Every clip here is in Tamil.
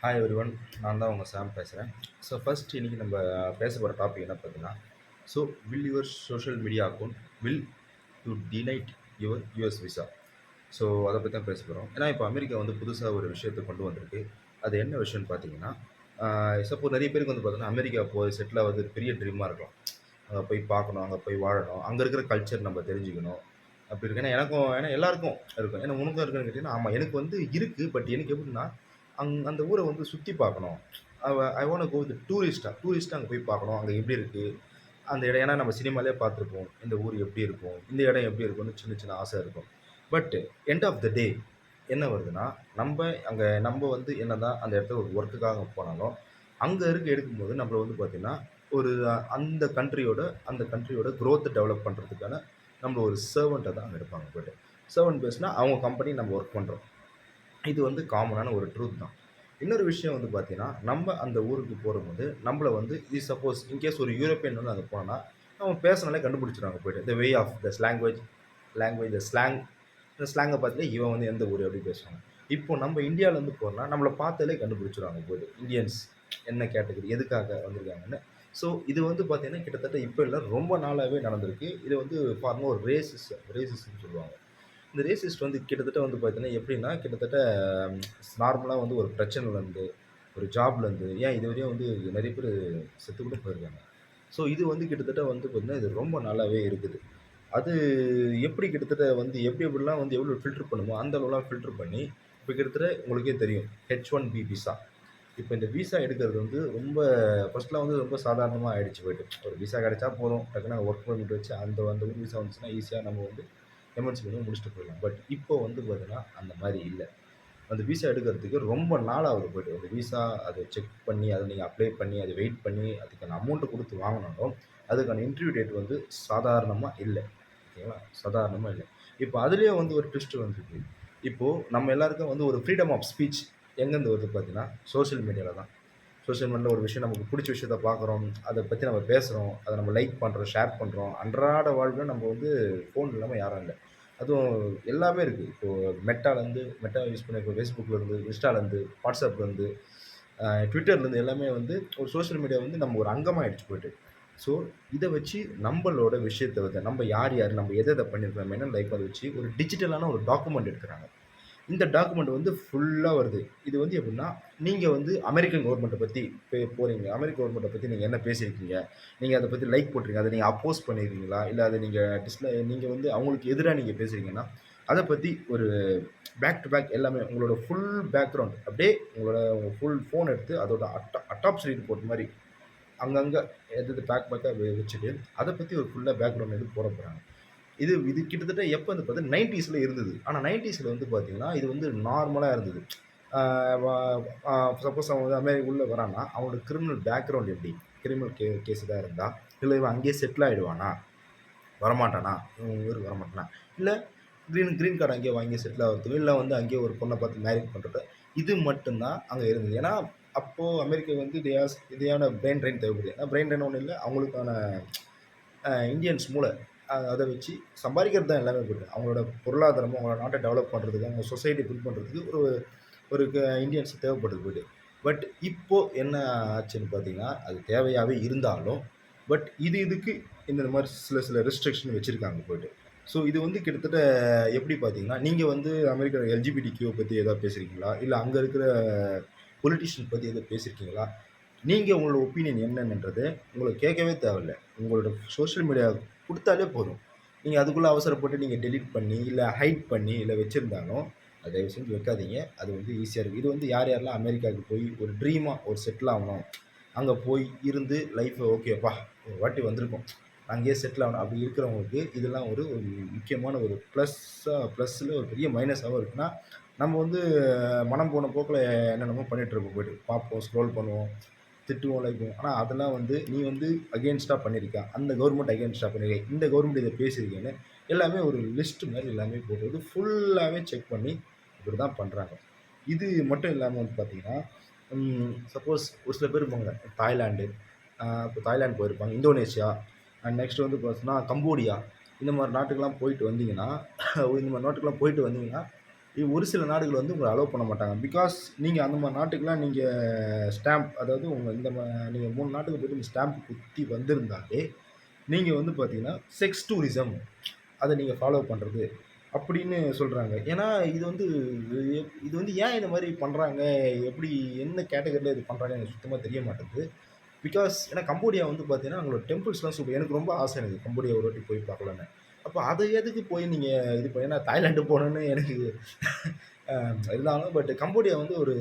Hi everyone. நான் தான் உங்கள் சாம் பேசுகிறேன். ஸோ ஃபர்ஸ்ட் இன்றைக்கி நம்ம பேச போகிற டாபிக் என்ன பார்த்தீங்கன்னா, so will your social media account will do denied your US visa. So அதை பற்றி தான் பேச போகிறோம். ஏன்னா இப்போ அமெரிக்கா வந்து புதுசாக ஒரு விஷயத்தை கொண்டு வந்திருக்கு. அது என்ன விஷயம்னு பார்த்தீங்கன்னா, சப்போஸ் நிறைய பேருக்கு வந்து பார்த்தீங்கன்னா அமெரிக்கா போய் செட்டில் ஆகுது பெரிய ட்ரீமாக இருக்கலாம். அங்கே போய் பார்க்கணும், அங்கே போய் வாழணும், அங்கே இருக்கிற கல்ச்சர் நம்ம தெரிஞ்சுக்கணும். அப்படி இருக்கு. ஏன்னா எல்லாருக்கும் இருக்கும். ஏன்னா உனக்கும் இருக்குன்னு கேட்டிங்கன்னா, ஆமாம் எனக்கு வந்து இருக்குது. பட் எனக்கு எப்படின்னா அந்த ஊரை வந்து சுற்றி பார்க்கணும். ஐ வாண்ட் கோ வித் டூரிஸ்ட்டாக அங்கே போய் பார்க்கணும். அங்கே எப்படி இருக்குது அந்த இடம். ஏன்னா நம்ம சினிமாலே பார்த்துருப்போம். இந்த ஊர் எப்படி இருக்கும், இந்த இடம் எப்படி இருக்கும்னு சின்ன சின்ன ஆசை இருக்கும். பட் எண்ட் ஆஃப் த டே என்ன வருதுன்னா, நம்ம வந்து என்னதான் அந்த இடத்துல ஒரு ஒர்க்குக்காக போனாலும், அங்கே எடுக்கும்போது நம்மள வந்து பார்த்தீங்கன்னா, ஒரு அந்த கண்ட்ரியோட குரோத்தை டெவலப் பண்ணுறதுக்கான நம்மள ஒரு சர்வெண்ட்டை தான் அங்கே எடுப்பாங்க போய்ட்டு. சர்வெண்ட் பேஸ்னா அவங்க கம்பெனி நம்ம ஒர்க் பண்ணுறோம். இது வந்து காமனான ஒரு ட்ரூத் தான். இன்னொரு விஷயம் வந்து பார்த்தீங்கன்னா, நம்ம அந்த ஊருக்கு போகும்போது, நம்மள வந்து சப்போஸ் இன்கேஸ் ஒரு யூரோப்பியன் வந்து அங்க போனா, நம்ம பேசுனாலே கண்டுபிடிச்சுருவாங்க போயிட்டு. The way of the language language the slang இந்த ஸ்லாங்க பார்த்துட்டு இவன் வந்து எந்த ஊரு அப்படி பேசுவாங்க. இப்போ நம்ம இந்தியாவிலேருந்து போறோம்னா, நம்மள பார்த்தாலே கண்டுபிடிச்சுருவாங்க போயிட்டு. இந்தியன்ஸ் என்ன கேட்டகரி, எதுக்காக வந்திருக்காங்கன்னு. ஸோ இது வந்து பார்த்தீங்கன்னா, கிட்டத்தட்ட இப்ப இல்ல ரொம்ப நாளாவே நடந்திருக்கு. இது வந்து பாருங்க ஒரு ரேசிசம்னு சொல்லுவாங்க. இந்த ரேசிஸ்ட் வந்து கிட்டத்தட்ட வந்து பார்த்தீங்கன்னா எப்படின்னா, கிட்டத்தட்ட நார்மலா வந்து ஒரு பிரச்சனைலேருந்து, ஒரு ஜாப்லேருந்து ஏன் இதுவரையும் வந்து நிறைய பேர் செத்து கூட போயிருக்காங்க. ஸோ இது வந்து கிட்டத்தட்ட வந்து பார்த்தீங்கன்னா, இது ரொம்ப நாளாவே இருக்குது. அது எப்படி கிட்டத்தட்ட வந்து எப்படிலாம் வந்து எவ்வளோ ஃபில்டர் பண்ணுமோ, அந்த அளவுலாம் ஃபில்டர் பண்ணி, இப்போ கிட்டத்தட்ட உங்களுக்கே தெரியும். H1B visa. இப்போ இந்த விசா எடுக்கிறது வந்து ரொம்ப ஃபர்ஸ்ட்லாம் வந்து ரொம்ப சாதாரணமா ஆயிடுச்சு போயிட்டு. ஒரு விசா கிடைச்சா போதும். டக்குனு ஒர்க் பெர்மிட் வச்சு அந்த அந்த ஊர் விசா வந்துச்சுன்னா ஈஸியா நம்ம வந்து எம்என்சி மூலியமா முடிச்சுட்டு போயிடலாம். பட் இப்போ வந்து பார்த்தீங்கன்னா, அந்த மாரி இல்ல. அந்த விசா எடுக்கிறதுக்கு ரொம்ப நாள் ஆகுது போயிட்டு. அந்த விசா அத செக் பண்ணி, அத நீங்க அப்ளை பண்ணி, அத வெயிட் பண்ணி, அதுக்கான அமௌண்ட் குடுத்து வாங்குனாலும், அதுக்கான இன்டர்வியூ டேட் வந்து சாதாரணமா இல்ல. ஓகேங்களா? சாதாரணமா இல்ல. இப்போ அதிலேயே வந்து ஒரு ட்விஸ்ட் வந்திருக்கு. இப்போ நம்ம எல்லாருக்கும் வந்து ஒரு ஃப்ரீடம் ஆஃப் ஸ்பீச் எங்கேருந்து வருது பார்த்தீங்கன்னா, சோசியல் மீடியால தான். சோசியல் மீடியால ஒரு விஷயம் நமக்கு புடிச்ச விஷயத்த பார்க்குறோம். அத பத்தி நம்ம பேசுறோம். அத நம்ம லைக் பண்றோம், ஷேர் பண்றோம். அன்றாட வாழ்வுல நம்ம வந்து ஃபோன் இல்லாம யாரும் இல்ல. அதுவும் எல்லாமே இருக்கு. இப்போ மெட்டா யூஸ் பண்ணி இப்போ Facebookலேருந்து, Instaலேருந்து, WhatsAppலேருந்து, Twitterலேருந்து எல்லாமே வந்து ஒரு சோசியல் மீடியா வந்து நம்ம ஒரு அங்கமாயிடுச்சு போயிட்டு. ஸோ இத வச்சு நம்பளோட விஷயத்த வந்து நம்ம யார், நம்ம எத எத பண்ணியிருக்கோம், என்னென்ன லைஃப் அத வச்சு ஒரு டிஜிட்டலான ஒரு டாக்குமெண்ட் எடுக்குறாங்க. இந்த டாக்குமெண்ட் வந்து ஃபுல்லா வருது. இது வந்து எப்படின்னா, நீங்க வந்து அமெரிக்கன் கவர்ன்மெண்ட்ட பத்தி போறீங்க. அமெரிக்க கவர்ன்மெண்ட்ட பத்தி நீங்க என்ன பேசியிருக்கீங்க? நீங்க அத பத்தி லைக் போட்டிருக்கீங்க. அத நீங்க அப்போஸ் பண்ணியிருக்கீங்களா? இல்ல அத நீங்க வந்து அவங்களுக்கு எதிரா நீங்க பேசுறீங்கன்னா, அத பத்தி ஒரு பேக் டு பேக் எல்லாமே உங்களோட ஃபுல் பேக்கிரவுண்ட் அப்படியே உங்க ஃபுல் ஃபோன் எடுத்து அதோட அட்டாப்ஸி ரிப்போர்ட் மாரி அங்கங்க எது பேக்கா வச்சுட்டு, அத பத்தி ஒரு ஃபுல்லா பேக்கிரவுண்ட் எடுத்து போட போறாங்க. இது இது கிட்டத்தட்ட எப்ப வந்து பார்த்தீங்கன்னா 90ஸ்ல இருந்தது. ஆனா 90ஸ்ல வந்து பார்த்தீங்கன்னா, இது வந்து நார்மலா இருந்தது. ஆ வ ஆ சப்போஸ் அவன் வந்து உள்ள வரான்னா, அவனோட கிரிமினல் பேக்ரவுண்ட் எப்படி? கிரிமினல் கேஸ் எதா இருந்தா, இல்ல இவன் அங்கேயே செட்டில் ஆயிடுவானா? வரமாட்டானா? இவன் ஊருக்கு வரமாட்டானா? இல்ல கிரீன் கிரீன் கார்ட் அங்கேயே வாங்கி செட்டில் ஆகுறதுக்கோ, இல்ல வந்து அங்கேயே ஒரு பொண்ண பார்த்து மேரேஜ் பண்றதோ, இது மட்டும் தான் அங்க இருந்தது. ஏன்னா, அப்போ அமெரிக்கா வந்து தேவையான பிரெயின் ட்ரெயின் தேவைப்படுது. ஏன்னா பிரெயின் ட்ரெயின் ஒண்ணும் இல்ல. அவங்களுக்கான இந்தியன்ஸ் மூளை. அத வச்சு சம்பாதிக்கிறது தான் எல்லாமே போயிட்டு. அவங்களோட பொருளாதாரமும், அவங்களோட நாட்ட டெவலப் பண்றதுக்கு, அவங்க சொசைட்டி பில்ட் பண்றதுக்கு ஒரு ஒரு இந்தியன்ஸ் தேவைப்படுது போயிட்டு. பட் இப்போ என்ன ஆச்சுன்னு பார்த்தீங்கன்னா, அது தேவையாவே இருந்தாலும், பட் இதுக்கு இந்த மாரி சில சில ரெஸ்ட்ரிக்ஷன் வச்சிருக்காங்க போயிட்டு. ஸோ இது வந்து கிட்டத்தட்ட எப்படி பார்த்தீங்கன்னா, நீங்க வந்து அமெரிக்கா எல்ஜிபிடிக்யூ பத்தி ஏதாவது பேசுறீங்களா? இல்ல அங்க இருக்கிற பொலிட்டிஷியன் பத்தி எதுவும் பேசியிருக்கீங்களா? நீங்க உங்களோட ஒப்பீனியன் என்னன்றது உங்களுக்கு கேட்கவே தேவையில்ல. உங்களோட சோசியல் மீடியா குடுத்தாலே போதும். நீங்க அதுக்குள்ள அவசரப்பட்டு நீங்க டெலீட் பண்ணி, இல்ல ஹைட் பண்ணி, இல்ல வச்சிருந்தாலும், அத தயவு செஞ்சு வைக்காதீங்க. அது வந்து ஈஸியா இருக்கு. இது வந்து யாரெல்லாம் அமெரிக்காவுக்கு போய் ஒரு ட்ரீமா ஒரு செட்டில் ஆகணும். அங்க போய் இருந்து லைஃப் ஓகேப்பா! ஒரு வாட்டி வந்திருக்கோம். அங்கேயே செட்டில் ஆகணும். அப்படி இருக்கிறவங்களுக்கு இதெல்லாம் ஒரு ஒரு முக்கியமான ஒரு ப்ளஸ்ல ஒரு பெரிய மைனஸாவும் இருக்குன்னா, நம்ம வந்து மனம் போன போக்குல என்னென்னமோ பண்ணிட்டுருப்போம் போயிட்டு. பார்ப்போம், ஸ்க்ரோல் பண்ணுவோம், திட்டுவோம், லைக் பண்ணுவோம். ஆனா அதெல்லாம் வந்து நீ வந்து அகைன்ஸ்ட்டா பண்ணியிருக்க. அந்த கவர்ன்மெண்ட் அகைன்ஸ்ட்டா பண்ணியிருக்க. இந்த கவர்ன்மெண்ட் இத பேசியிருக்கேன்னு எல்லாமே ஒரு லிஸ்ட் மாரி எல்லாமே போட்டு ஃபுல்லாவே செக் பண்ணி இப்படிதான் பண்றாங்க. இது மட்டும் இல்லாம வந்து பார்த்தீங்கன்னா, சப்போஸ் ஒரு சில பேர் இருப்பாங்க. தாய்லாந்து, இப்போ தாய்லாந்து போயிருப்பாங்க. இந்தோனேஷியா, நெக்ஸ்ட் வந்து பார்த்தீங்கன்னா கம்போடியா. இந்த மாரி நாட்டுக்கெல்லாம் போயிட்டு வந்தீங்கன்னா, இந்த மாரி நாட்டுக்கெல்லாம் போயிட்டு வந்தீங்கன்னா, ஒரு சில நாடுகள் வந்து உங்கள அலோவ் பண்ண மாட்டாங்க. பிகாஸ் நீங்க அந்த மாரி நாட்டுக்குலாம் நீங்க ஸ்டாம்ப் அதாவது உங்க இந்த நீங்க 3 நாட்டுக்கு போயிட்டு இந்த ஸ்டாம்ப் குத்தி வந்திருந்தாலே, நீங்க வந்து பார்த்தீங்கன்னா, செக்ஸ் டூரிசம் அத நீங்க ஃபாலோ பண்றது அப்படின்னு சொல்றாங்க. ஏன்னா இது வந்து இது வந்து ஏன் இந்த மாரி பண்றாங்க? எப்படி என்ன கேட்டகரில இது பண்றாங்கன்னு எனக்கு சுத்தமா தெரிய மாட்டேங்குது. பிகாஸ் ஏன்னா கம்போடியா வந்து பார்த்தீங்கன்னா, அங்களோட டெம்பிள்ஸ்லாம் சூப்பர். எனக்கு ரொம்ப ஆசை எனக்கு கம்போடியா ஒரு வாட்டி போய் பார்க்கலான்னு. அப்ப அத எதுக்கு போய் நீங்க இது ஏன்னா தாய்லாந்து போணும்னு எனக்கு அ இருந்தாலும் பட் கம்போடியா வந்து ஒரு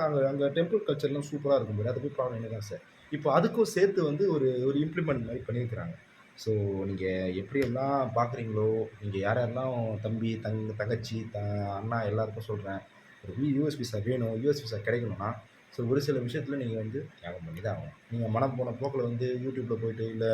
அங்க அங்க டெம்பிள் கல்ச்சர்லாம் சூப்பரா இருக்கும் போல. அத போய் பார்க்கணும்னு எனக்கு ஆசை. இப்போ அதுக்கும் சேர்த்து வந்து ஒரு ஒரு இம்ப்ளிமெண்ட் மாரி பண்ணியிருக்கிறாங்க. ஸோ நீங்க எப்படியெல்லாம் பார்க்குறீங்களோ, நீங்க யார் யாரெல்லாம் தம்பி, தங்கச்சி, அண்ணா எல்லாருக்கும் சொல்றேன். ஒரு யுஎஸ் விசா வேணும். யுஎஸ் விசா கிடைக்கணும்னா, ஸோ ஒரு சில விஷயத்துல நீங்க வந்து தியாகம் பண்ணி தான் ஆகணும். நீங்க மனம் போன போக்குல வந்து YouTubeல போயிட்டு, இல்ல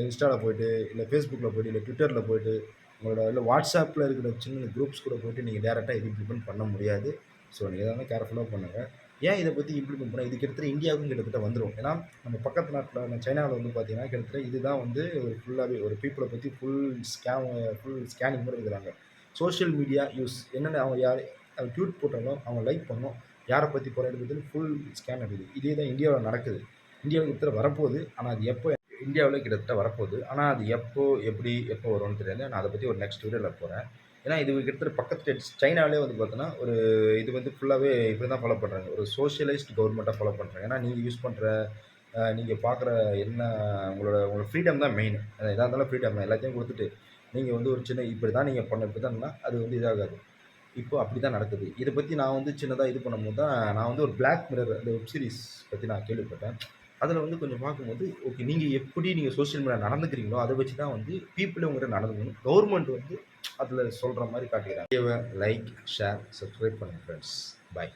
Instaல போயிட்டு, இல்ல Facebookல போயிட்டு, இல்ல Twitterல போயிட்டு, உங்களோட இல்ல WhatsAppல இருக்கிற சின்ன குரூப்ஸ் கூட போயிட்டு நீங்க டைரக்ட்டா இது இம்ப்ளிமெண்ட் பண்ண முடியாது. ஸோ நீங்க எதா இருந்தாலும் கேர்ஃபுல்லா பண்ணுங்க. ஏன் இத பத்தி இம்ப்ளிமெண்ட் பண்ணா இது கிட்டத்தட்ட இந்தியாவுக்கும் கிட்டத்தட்ட வந்துரும். ஏன்னா, நம்ம பக்கத்து நாட்ல சைனாவுல வந்து பார்த்தீங்கன்னா, கிட்டத்தட்ட இதுதான் வந்து ஒரு ஃபுல்லாவே ஒரு பீப்பிள பத்தி ஃபுல் ஸ்கேனிங் மாரி எடுக்குறாங்க. சோசியல் மீடியா யூஸ் என்னென்ன அவங்க யாரு ட்வீட் போட்டாலும், அவங்க லைக் பண்ணணும். யார பத்தி போறான்னு பத்தி ஃபுல் ஸ்கேன் எடுக்குது. இதே தான் இந்தியாவுல நடக்குது. இந்தியாவுல கிட்டத்தட்ட வரப்போகுது. ஆனா அது எப்போ இந்தியாவுல கிட்டத்தட்ட வரப்போகுது. ஆனா அது எப்போ, எப்படி, எப்போ வரும்னு தெரியாது. நான் அத பத்தி ஒரு நெக்ஸ்ட் வீடியோல போடுறேன். ஏன்னா இது கிட்டத்தட்ட பக்கத்து ஸ்டேட்ஸ் சைனாவிலே வந்து பார்த்தோன்னா, ஒரு இது வந்து ஃபுல்லாவே இப்படி தான் ஃபாலோ பண்றாங்க. ஒரு சோஷியலைஸ்ட் கவர்ன்மெண்ட்டா ஃபாலோ பண்றாங்க. ஏன்னா நீங்க யூஸ் பண்ற நீங்க பார்க்குற என்ன உங்களோட ஃப்ரீடம் தான் மெயின். எதா இருந்தாலும் ஃப்ரீடம் தான். எல்லாத்தையும் குடுத்துட்டு, நீங்க வந்து ஒரு சின்ன இப்படி தான் நீங்க பண்ணணும், இப்படி தான்னா அது வந்து இதாகாது. இப்போ அப்படிதான் நடக்குது. இத பத்தி நான் வந்து சின்னதா இது பண்ணும்போது தான், நான் வந்து ஒரு பிளாக் மிரர் அந்த வெப் சீரிஸ் பத்தி நான் கேள்விப்பட்டேன். அதுல வந்து கொஞ்சம் பார்க்கும்போது, ஓகே நீங்க எப்படி நீங்க சோசியல் மீடியா நடந்துக்கிறீங்களோ, அத வச்சு தான் வந்து பீப்பிளும் உங்ககிட்ட நடந்துக்கணும். கவர்ன்மெண்ட் வந்து அதுல சொல்ற மாரி காட்டிக்கிறாங்க. வீடியோவ லைக், ஷேர், சப்ஸ்கிரைப் பண்ணுங்க ஃபிரெண்ட்ஸ். பாய்.